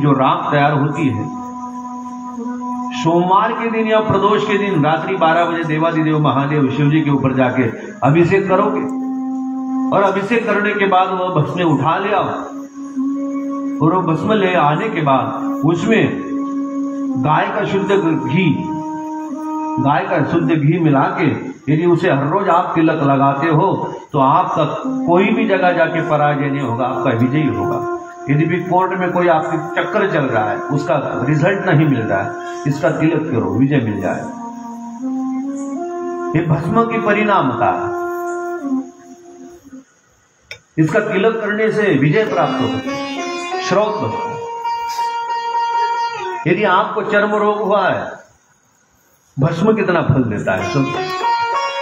जो राख तैयार होती है, सोमवार के दिन या प्रदोष के दिन रात्रि 12 बजे देवादिदेव महादेव शिव जी के ऊपर जाके अभिषेक करोगे और अभिषेक करने के बाद वह भस्म उठा ले आओ और वो भस्म ले आने के बाद उसमें गाय का शुद्ध घी मिला के यदि उसे हर रोज आप तिलक लगाते हो तो आपका कोई भी जगह जाके पराजय नहीं होगा, आपका विजयी होगा। यदि भी कोर्ट में कोई आपके चक्कर चल रहा है, उसका रिजल्ट नहीं मिल रहा है, इसका तिलक करो, विजय मिल जाए। ये भस्म की परिणामता है, इसका तिलक करने से विजय प्राप्त होता है। श्रौत भस्म, यदि आपको चर्म रोग हुआ है, भस्म कितना फल देता है सुन।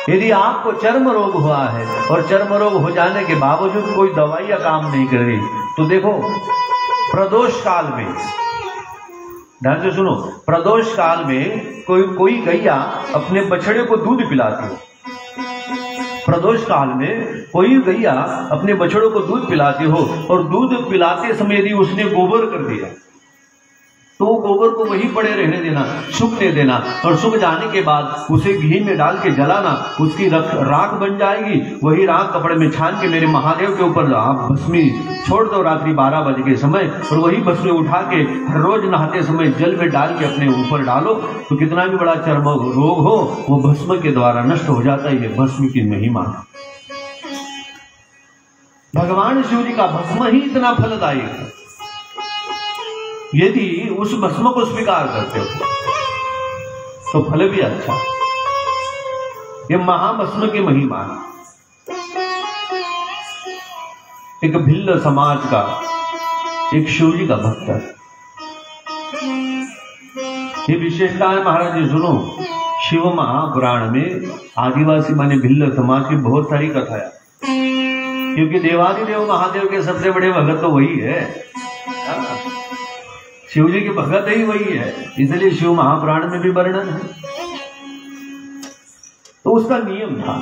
यदि आपको चर्म रोग हुआ है और चर्म रोग हो जाने के बावजूद कोई दवाइयां काम नहीं कर रही, तो देखो प्रदोष काल में, ध्यान से सुनो, प्रदोष काल में कोई गैया अपने बछड़े को दूध पिलाती है। प्रदोष काल में कोई गैया अपने बछड़ों को दूध पिलाती हो और दूध पिलाते समय यदि उसने गोबर कर दिया तो वो गोबर को वहीं पड़े रहने देना, सूखने देना और सूख जाने के बाद उसे घी में डाल के जलाना, उसकी राख बन जाएगी। वही राख कपड़े में छान के मेरे महादेव के ऊपर आप भस्मी छोड़ दो रात्रि 12 बजे के समय, और वही भस्मी उठा के हर रोज नहाते समय जल में डाल के अपने ऊपर डालो, तो कितना भी बड़ा चर्म रोग हो वो भस्म के द्वारा नष्ट हो जाता है। ये भस्म की महिमा है। भगवान शिव जी का भस्म ही इतना फलदायी है। यदि उस भस्म को स्वीकार करते हो तो फल भी अच्छा। ये महाभस्म की महिमा है। एक भिल्ल समाज का एक शिव जी का भक्त है। ये विशेषता है महाराज जी, सुनो, शिव महापुराण में आदिवासी माने भिल्ल समाज की बहुत सारी कथा है, क्योंकि देवादिदेव महादेव के सबसे बड़े भगत तो वही है, शिव जी के भगत ही वही है, इसलिए शिव महापुराण में भी वर्णन है। तो उसका नियम था,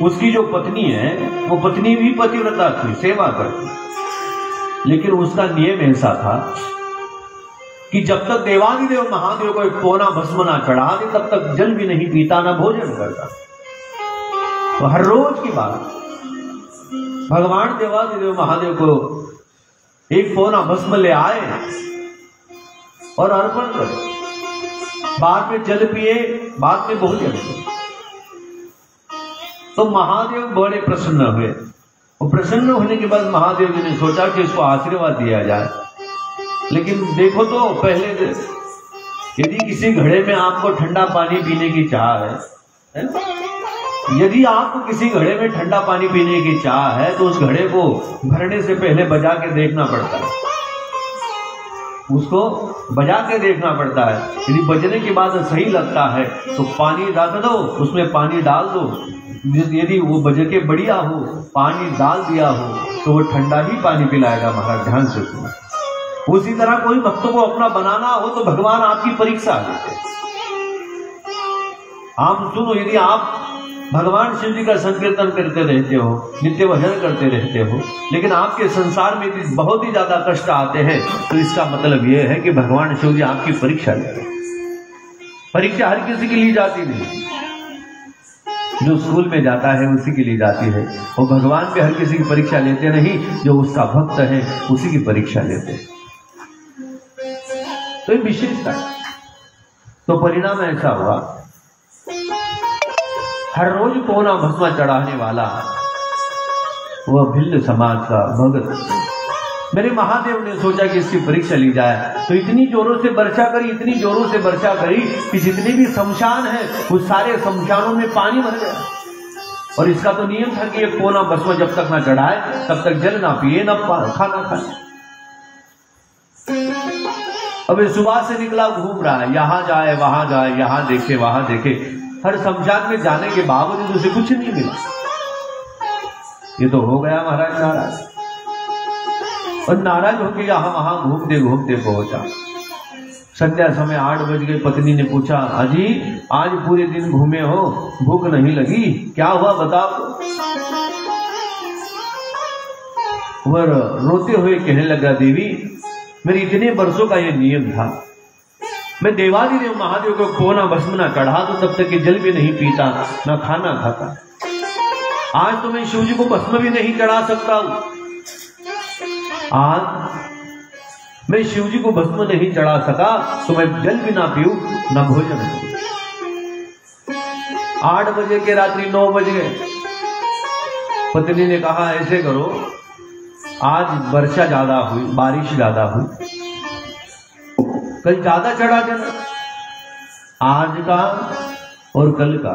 उसकी जो पत्नी है वो पत्नी भी पतिव्रता थी, सेवा करती, लेकिन उसका नियम ऐसा था कि जब तक देवादिदेव महादेव को एक पौना भस्म ना चढ़ा दे तब तक जल भी नहीं पीता, ना भोजन करता। तो हर रोज की बात, भगवान देवादिदेव महादेव को एक पौना भस्म ले आए और अर्पण करे, बाद में जल पिए, बाद में भोजन करे। तो महादेव बड़े प्रसन्न हुए, और प्रसन्न होने के बाद महादेव जी ने सोचा कि इसको आशीर्वाद दिया जाए। लेकिन देखो तो पहले यदि किसी घड़े में आपको ठंडा पानी पीने की चाह है, यदि आपको किसी घड़े में ठंडा पानी पीने की चाह है तो उस घड़े को भरने से पहले बजा के देखना पड़ता है, उसको बजा के देखना पड़ता है। यदि बजने के बाद सही लगता है तो पानी रख दो, उसमें पानी डाल दो। यदि वो बज के बढ़िया हो, पानी डाल दिया हो, तो वो ठंडा ही पानी पिलाएगा। महाराज ध्यान से सुनो। उसी तरह कोई भक्त को अपना बनाना हो तो भगवान आपकी परीक्षा लेते। आप सुनो, यदि आप भगवान शिव जी का संकीर्तन करते रहते हो, नित्य भजन करते रहते हो, लेकिन आपके संसार में बहुत ही ज्यादा कष्ट आते हैं, तो इसका मतलब यह है कि भगवान शिव जी आपकी परीक्षा ले रहे हैं। परीक्षा हर किसी के लिए जाती नहीं, जो स्कूल में जाता है उसी के लिए जाती है, और भगवान भी हर किसी की परीक्षा लेते नहीं, जो उसका भक्त है उसी की परीक्षा लेते हैं। तो ये विशेषता है। तो परिणाम ऐसा हुआ, हर रोज पौना भस्मा चढ़ाने वाला वह भिल्ल समाज का भगत। मेरे महादेव ने सोचा कि इसकी परीक्षा ली जाए, तो इतनी जोरों से वर्षा करी, इतनी जोरों से वर्षा करी कि जितने भी शमशान है उस सारे शमशानों में पानी भर गया। और इसका तो नियम था कि एक पौना भस्मा जब तक ना चढ़ाए तब तक जल ना पिए, ना खाना खाए। अब सुबह से निकला, घूम रहा है, यहां जाए वहां जाए, यहां देखे वहां देखे, हर शमशान में जाने के बावजूद उसे कुछ नहीं मिला। ये तो हो गया महाराज नाराज, और नाराज होकर यहां वहां घूमते घूमते पहुंचा। संध्या समय 8 बज गए। पत्नी ने पूछा, अजी आज पूरे दिन घूमे हो, भूख नहीं लगी? क्या हुआ बताओ। वह रोते हुए कहने लगा, देवी मेरे इतने वर्षों का ये नियम था, मैं देवादिदेव महादेव को कोना भस्म ना चढ़ा तो तब तक कि जल भी नहीं पीता, ना खाना खाता। आज तो मैं शिव जी को भस्म भी नहीं चढ़ा सकता हूं। आज मैं शिव जी को भस्म नहीं चढ़ा सका तो मैं जल भी ना पीऊं, ना भोजन करूं। 8 बजे के रात्रि 9 बज गए। पत्नी ने कहा ऐसे करो, आज वर्षा ज्यादा हुई, बारिश ज्यादा हुई, कल ज्यादा चढ़ा देना, आज का और कल का